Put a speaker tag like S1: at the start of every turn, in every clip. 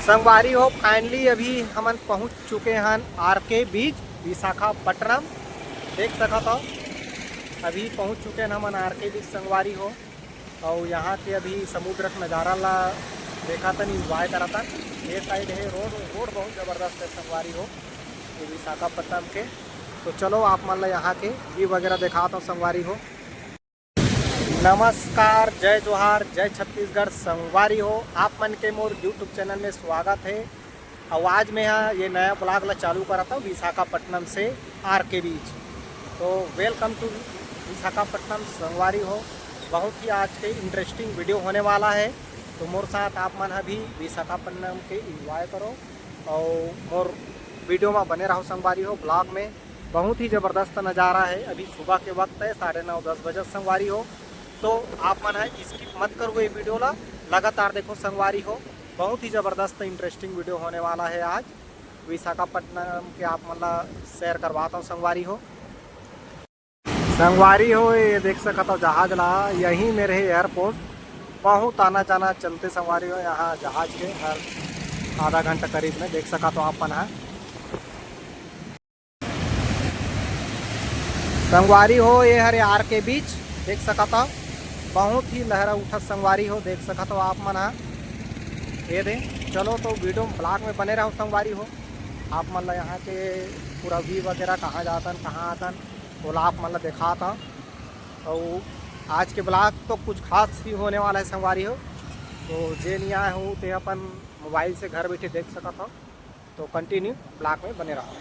S1: संगवारी हो फाइनली अभी हम पहुंच चुके हैं आर के बीच विशाखापट्टनम। देख सका था अभी पहुंच चुके हैं हम आर के बीच संगवारी हो। और यहाँ के अभी समुद्र का नज़ारा ला देखा था, इंजॉय करा था। ये साइड है रोड रोड बहुत ज़बरदस्त है संगवारी हो ये विशाखापट्टनम के। तो चलो आप मान लो यहाँ के व्यू वगैरह दिखाता हूँ संगवारी हो। नमस्कार, जय जोहार, जय छत्तीसगढ़। संगवारी हो आप मन के मोर यूट्यूब चैनल में स्वागत है। आवाज़ में यहाँ ये नया ब्लॉग ला चालू करा था विशाखापट्टनम से आर के बीच। तो वेलकम टू विशाखापट्टनम संगवारी हो। बहुत ही आज के इंटरेस्टिंग वीडियो होने वाला है। तो मोर साथ आप मन अभी विशाखापट्टनम के इंजॉय करो और मोर वीडियो में बने रहो संगवारी हो। ब्लॉग में बहुत ही ज़बरदस्त नज़ारा है। अभी सुबह के वक्त है 9:30-10 बजे संगवारी हो। तो आप मन है स्किप मत करो ये वीडियो ला, लगातार देखो संगवारी हो। बहुत ही ज़बरदस्त इंटरेस्टिंग वीडियो होने वाला है आज विशाखापट्टनम के। आप मन ला शेयर करवाता हूँ संगवारी हो। संगवारी हो ये देख सकता हो जहाज ला, यहीं में रहे एयरपोर्ट। बहुत आना जाना चलते संगवारी हो यहाँ जहाज के हर आधा घंटा करीब में। देख सका तो आप मन है संगवारी हो ये हरे आर के बीच। देख सका था बहुत ही लहरा उठा संगवारी हो। देख सका तो आप मन ये दे। चलो तो वीडियो ब्लॉग में बने रहो संगवारी हो। आप मन ला यहाँ के पूरा व्यू वगैरह कहाँ जातन कहाँ आतन बोला आप मन ला देखा था। और आज के ब्लॉग तो कुछ खास ही होने वाला है संगवारी हो। तो जे नहीं आए हूँ तो अपन मोबाइल से घर बैठे देख सका था। तो कंटिन्यू ब्लॉग में बने रहो।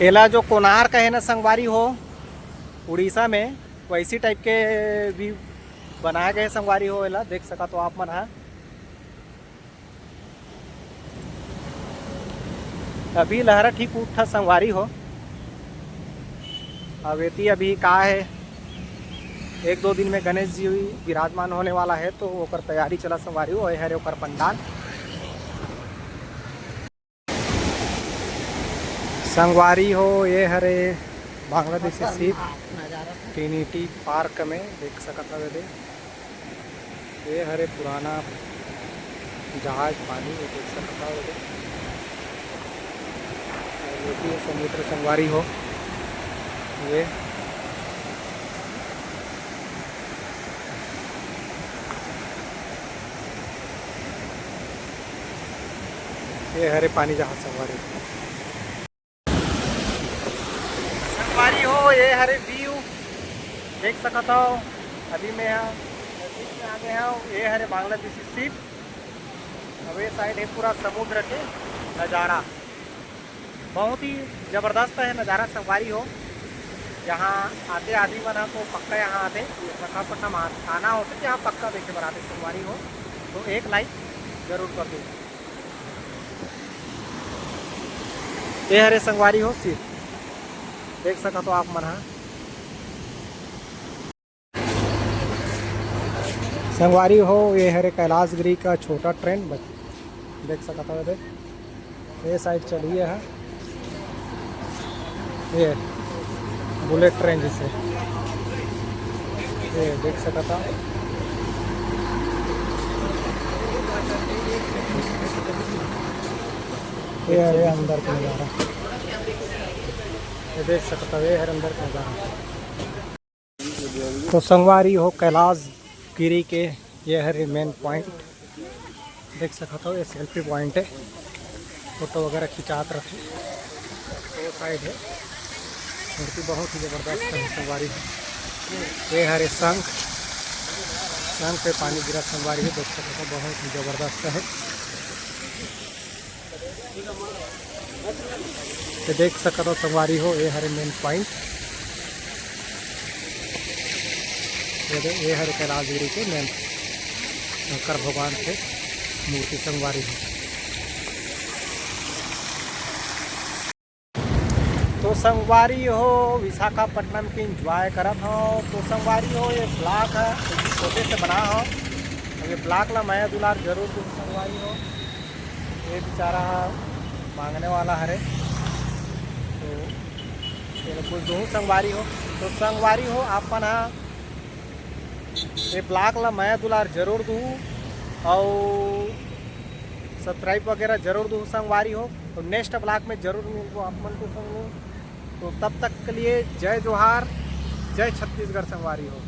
S1: एला जो कोणार्क है ना संगवारी हो उड़ीसा में, वैसी टाइप के भी बनाए गए संगवारी हो। एला देख सका तो आप मन है अभी लहरा ठीक उठा संगवारी हो। अब एती अभी का है 1-2 दिन में गणेश जी विराजमान होने वाला है। तो ओकर तैयारी चला संगवारी हो। है ओकर पंडाल संगवारी हो ये हरे बांग्लादेशी शिप ट्रिनिटी पार्क में। देख सकता है ये हरे पुराना जहाज पानी में देख सकता है। ये समुद्र संगवारी हो ये हरे पानी जहाज संगवारी संगवारी हो ये हरे व्यू देख सकता हो। अभी मैं यहाँ नजदीक में आ गया हूँ। ये हरे बांग्लादेशी शिप। अब ये साइड है पूरा समुद्र के नज़ारा। बहुत ही ज़बरदस्त है नज़ारा संगवारी हो। यहाँ आते आदमी बना तो पक्का यहाँ आते विशाखापट्टनम आना होता है। यहाँ पक्का देखे बनाते संगवारी हो। तो एक लाइक जरूर कर दो। ये हरे संगवारी हो शिप देख सका तो आप मन संगवारी हो। ये हरे कैलाशगिरी का छोटा ट्रेन देख सकता है। ये साइड चलिए है ये बुलेट ट्रेन जिसे ये देख सकता। ये है अंदर का नज़ारा। ये देख सकता है ये है अंदर का नज़ारा। तो संगवारी हो कैलाशगिरी के ये है मेन पॉइंट देख सकता हो। ये सेल्फी पॉइंट है, फोटो वगैरह खिंचात रखे। तो साइड है मूर्ति बहुत ही ज़बरदस्त है संगवारी हो। ये हरे शंख पे पानी गिरा संगवारी है देख सकते हो। बहुत ही ज़बरदस्त है। तो देख सकते हो संगवारी हो ये हरे मेन पॉइंट। ये हरे कैलाशगिरी के मेन शंकर भगवान के मूर्ति संगवारी हो। तो संगवारी हो विशाखापट्टनम की इंजॉय करत हो। तो संगवारी हो ये ब्लॉक है छोटे से बना हो। अब ये ब्लॉक ला मैं दुलार जरूर दूँ संगवारी हो। ये बेचारा मांगने वाला हरे तो ये कुछ दूँ संगवारी हो। तो संगवारी हो आपन ये ब्लॉक ला मैं दुलार जरूर दूँ। और सब्सक्राइब वगैरह जरूर दो संगवारी हो। तो नेक्स्ट ब्लॉग में जरूर मिलबो आप मन को संग में। तो तब तक के लिए जय जोहार, जय छत्तीसगढ़ संगवारी हो।